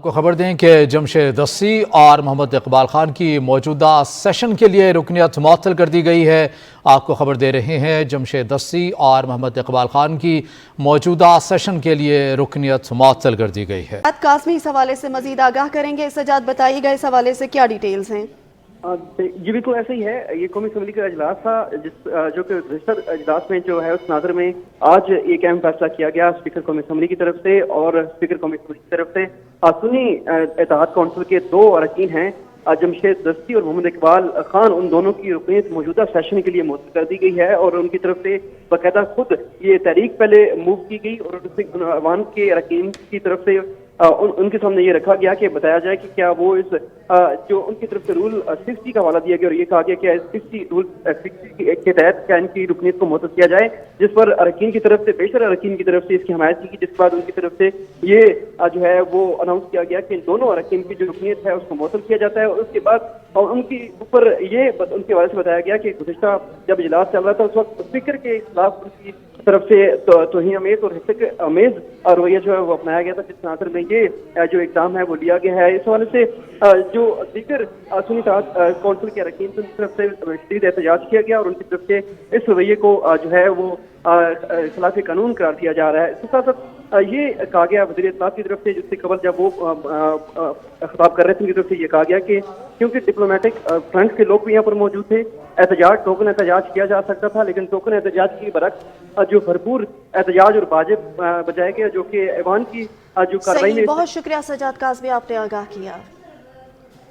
کو خبر دیں کہ جمشید دستی اور محمد اقبال خان کی موجودہ سیشن کے لیے رکنیت معطل کر دی گئی ہے۔ آپ کو خبر دے رہے ہیں جمشید دستی اور محمد اقبال خان کی موجودہ سیشن کے لیے رکنیت معطل کر دی گئی ہے۔ قاسمی اس حوالے سے مزید آگاہ کریں گے۔ سجاد بتائیے گا اس حوالے سے کیا ڈیٹیلز ہیں؟ جی بالکل ایسا ہی ہے۔ یہ قومی اسمبلی کا اجلاس تھا جو کہ گزشتہ اجلاس میں جو ہے اس ناظر میں آج ایک اہم فیصلہ کیا گیا اسپیکر قومی اسمبلی کی طرف سے اور اسپیکر قومی اسمبلی کی طرف سے۔ سنی اتحاد کونسل کے دو اراکین ہیں جمشید دستی اور محمد اقبال خان، ان دونوں کی رکنیت موجودہ سیشن کے لیے معطل کر دی گئی ہے اور ان کی طرف سے باقاعدہ خود یہ تحریک پہلے موو کی گئی اور عوام کے اراکین کی طرف سے ان کے سامنے یہ رکھا گیا کہ بتایا جائے کہ کیا وہ اس جو ان کی طرف سے رول 60 کا حوالہ دیا گیا اور یہ کہا گیا کہ 60 رول 60 کے تحت کیا ان کی رکنیت کو معطل کیا جائے، جس پر اراکین کی طرف سے بیشتر اراکین کی طرف سے اس کی حمایت کی، جس کے بعد ان کی طرف سے یہ جو ہے وہ اناؤنس کیا گیا کہ ان دونوں اراکین کی جو رکنیت ہے اس کو معطل کیا جاتا ہے۔ اور اس کے بعد ان کی اوپر یہ ان کے حوالے سے بتایا گیا کہ گزشتہ جب اجلاس چل رہا تھا اس وقت اسپیکر کے خلاف ان کی طرف سے توہین آمیز اور حقیقت آمیز رویہ جو ہے وہ اپنایا گیا تھا، جس ناظر میں یہ جو اقدام ہے وہ لیا گیا ہے۔ اس حوالے سے جو دیگر سنی اتحاد کونسل کے اراکین کی طرف سے شدید احتجاج کیا گیا اور ان کی طرف سے اس رویے کو جو ہے وہ خلاف قانون قرار دیا جا رہا ہے۔ اس کے ساتھ ساتھ یہ کہا گیا وزیر اطلاعات کی طرف سے، جس سے قبل جب وہ خطاب کر رہے تھے ان کی طرف سے یہ کہا گیا کہ کیونکہ ڈپلومیٹک فرنٹ کے لوگ بھی یہاں پر موجود تھے، احتجاج ٹوکن احتجاج کیا جا سکتا تھا، لیکن ٹوکن احتجاج کی برعکس جو بھرپور احتجاج اور واجب بجائے گیا جو کہ ایوان کی جو کارروائی میں۔ بہت شکریہ سجاد قاسمی، آپ نے آگاہ کیا۔